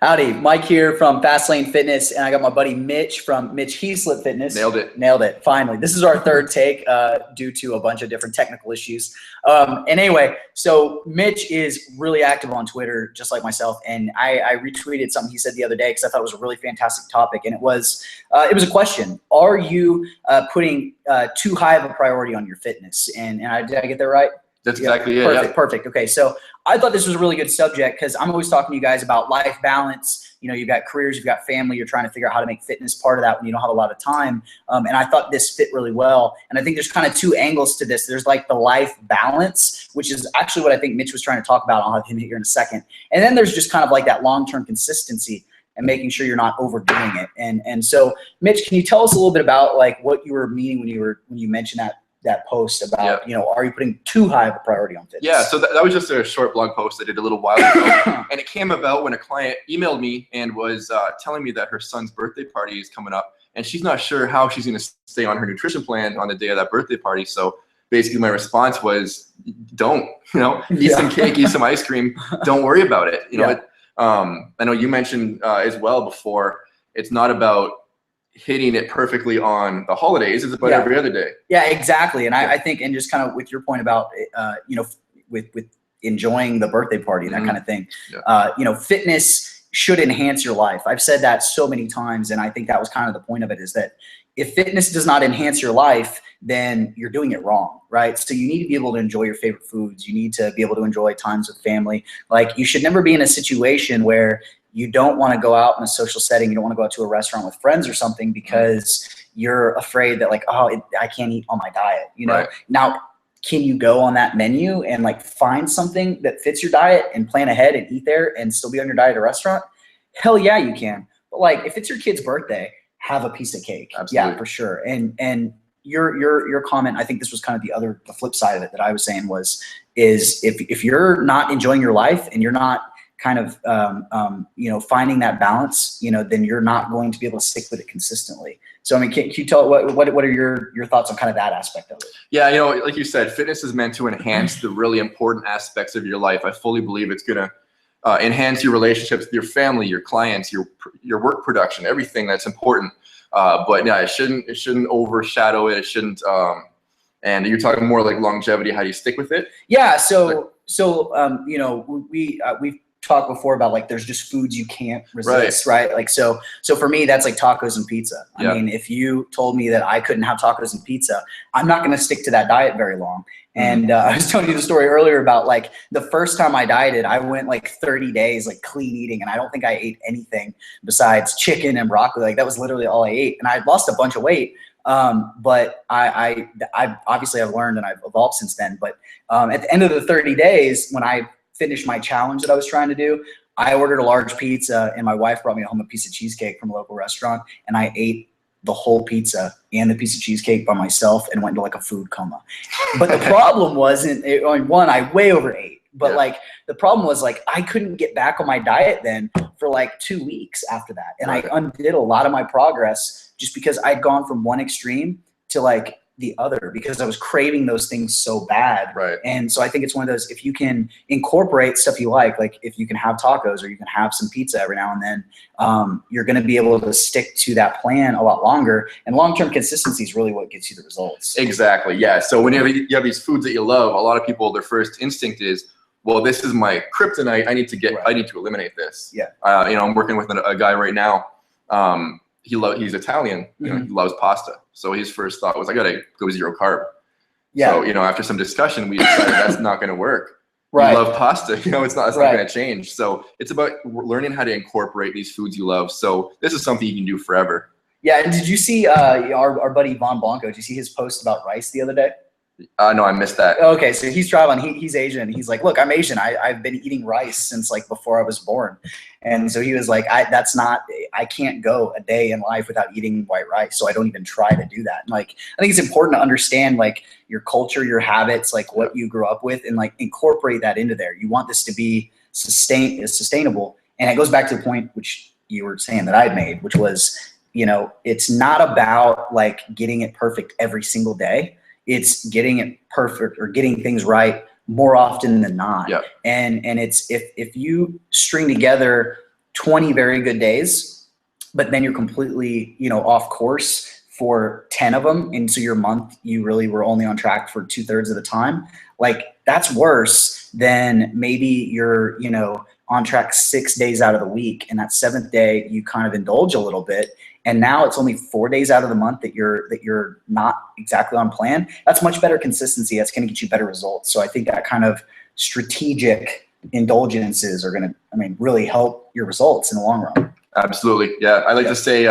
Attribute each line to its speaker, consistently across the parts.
Speaker 1: Howdy, Mike here from Fastlane Fitness, and I got my buddy Mitch from Mitch Heaslip Fitness.
Speaker 2: Nailed it.
Speaker 1: Nailed it, finally. This is our third take due to a bunch of different technical issues. And anyway, so Mitch is really active on Twitter, just like myself, and I retweeted something he said the other day because I thought it was a really fantastic topic, and it was a question. Are you putting too high of a priority on your fitness? And did I get that right?
Speaker 2: That's exactly it.
Speaker 1: Perfect,
Speaker 2: yeah.
Speaker 1: perfect. Okay, so I thought this was a really good subject because I'm always talking to you guys about life balance. You know, you've got careers, you've got family, you're trying to figure out how to make fitness part of that when you don't have a lot of time. And I thought this fit really well. And I think there's kind of two angles to this. There's like the life balance, which is actually what I think Mitch was trying to talk about. I'll have him here in a second. And then there's just kind of like that long-term consistency and making sure you're not overdoing it. And so, Mitch, can you tell us a little bit about like what you were meaning when you mentioned that post about, you know, are you putting too high of a priority on fitness?
Speaker 2: Yeah, so that was just a short blog post I did a little while ago. And it came about when a client emailed me and was telling me that her son's birthday party is coming up. And she's not sure how she's going to stay on her nutrition plan on the day of that birthday party. So basically my response was, don't, eat some cake, eat some ice cream. Don't worry about it. I know you mentioned as well before, it's not about hitting it perfectly on the holidays, it's about every other day.
Speaker 1: Yeah, exactly. And I think, and just kind of with your point about, with enjoying the birthday party, that kind of thing, fitness should enhance your life. I've said that so many times. And I think that was kind of the point of it, is that if fitness does not enhance your life, then you're doing it wrong, right? So you need to be able to enjoy your favorite foods. You need to be able to enjoy times with family. Like, you should never be in a situation where you don't want to go out in a social setting. You don't want to go out to a restaurant with friends or something because you're afraid that, like, I can't eat on my diet.
Speaker 2: Right.
Speaker 1: Now, can you go on that menu and like find something that fits your diet and plan ahead and eat there and still be on your diet at a restaurant? Hell yeah, you can. But like, if it's your kid's birthday, have a piece of cake.
Speaker 2: Absolutely.
Speaker 1: Yeah, for sure. And your comment, I think this was kind of the flip side of it that I was saying is if you're not enjoying your life and you're not kind of, finding that balance, then you're not going to be able to stick with it consistently. So, I mean, can you tell what are your thoughts on kind of that aspect of it?
Speaker 2: Yeah, like you said, fitness is meant to enhance the really important aspects of your life. I fully believe it's going to enhance your relationships with your family, your clients, your work production, everything that's important. But yeah, it shouldn't overshadow it. It shouldn't. And you're talking more like longevity. How do you stick with it?
Speaker 1: Yeah. So we've talked before about like there's just foods you can't resist, right? Like so for me, that's like tacos and pizza. I mean, if you told me that I couldn't have tacos and pizza, I'm not going to stick to that diet very long. And I was telling you the story earlier about like the first time I dieted, I went like 30 days like clean eating, and I don't think I ate anything besides chicken and broccoli. Like that was literally all I ate, and I lost a bunch of weight. But I obviously I've learned and I've evolved since then. But at the end of the 30 days, when I finished my challenge that I was trying to do, I ordered a large pizza, and my wife brought me home a piece of cheesecake from a local restaurant, and I ate the whole pizza and the piece of cheesecake by myself and went into like a food coma. But the problem wasn't, I way overate. But like the problem was like I couldn't get back on my diet then for like 2 weeks after that. And I undid a lot of my progress just because I'd gone from one extreme to like the other because I was craving those things so bad.
Speaker 2: Right.
Speaker 1: And so I think it's one of those, if you can incorporate stuff you like if you can have tacos or you can have some pizza every now and then, you're going to be able to stick to that plan a lot longer. And long-term consistency is really what gets you the results.
Speaker 2: Exactly. Yeah. So when you have these foods that you love, a lot of people, their first instinct is, well, this is my kryptonite. I need to eliminate this.
Speaker 1: Yeah.
Speaker 2: I'm working with a guy right now. He's Italian. He loves pasta. So his first thought was, I gotta go zero carb.
Speaker 1: Yeah.
Speaker 2: So after some discussion, we decided that's not going to work.
Speaker 1: Right.
Speaker 2: You love pasta. It's not going to change. So it's about learning how to incorporate these foods you love. So this is something you can do forever.
Speaker 1: Yeah. And did you see our buddy Von Blanco? Did you see his post about rice the other day?
Speaker 2: No, I missed that.
Speaker 1: Okay, so he's traveling. He's Asian. He's like, look, I'm Asian. I've been eating rice since like before I was born. And so he was like, I can't go a day in life without eating white rice. So I don't even try to do that. And like, I think it's important to understand like your culture, your habits, like what you grew up with, and like incorporate that into there. You want this to be sustainable. And it goes back to the point which you were saying that I'd made, which was, it's not about like getting it perfect every single day. It's getting it perfect or getting things right more often than not.
Speaker 2: Yep.
Speaker 1: And it's if you string together 20 very good days, but then you're completely, you know, off course for 10 of them. And so your month, you really were only on track for 2/3 of the time. Like, that's worse than maybe you're, you know, on track 6 days out of the week, and that 7th day you kind of indulge a little bit, and now it's only 4 days out of the month that you're not exactly on plan. That's much better consistency. That's going to get you better results. So I think that kind of strategic indulgences are going to, I mean, really help your results in the long run.
Speaker 2: Absolutely. Yeah. I like to say,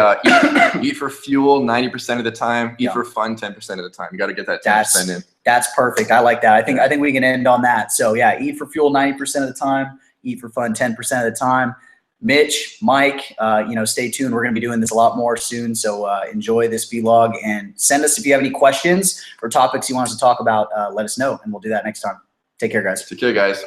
Speaker 2: eat for fuel 90% of the time, eat for fun 10% of the time. You got to get that 10% in.
Speaker 1: That's perfect. I like that. I think we can end on that. So yeah, eat for fuel 90% of the time, eat for fun 10% of the time. Mitch, Mike, you know, stay tuned. We're going to be doing this a lot more soon. So enjoy this vlog, and send us if you have any questions or topics you want us to talk about. Let us know, and we'll do that next time. Take care, guys.
Speaker 2: Take care, guys.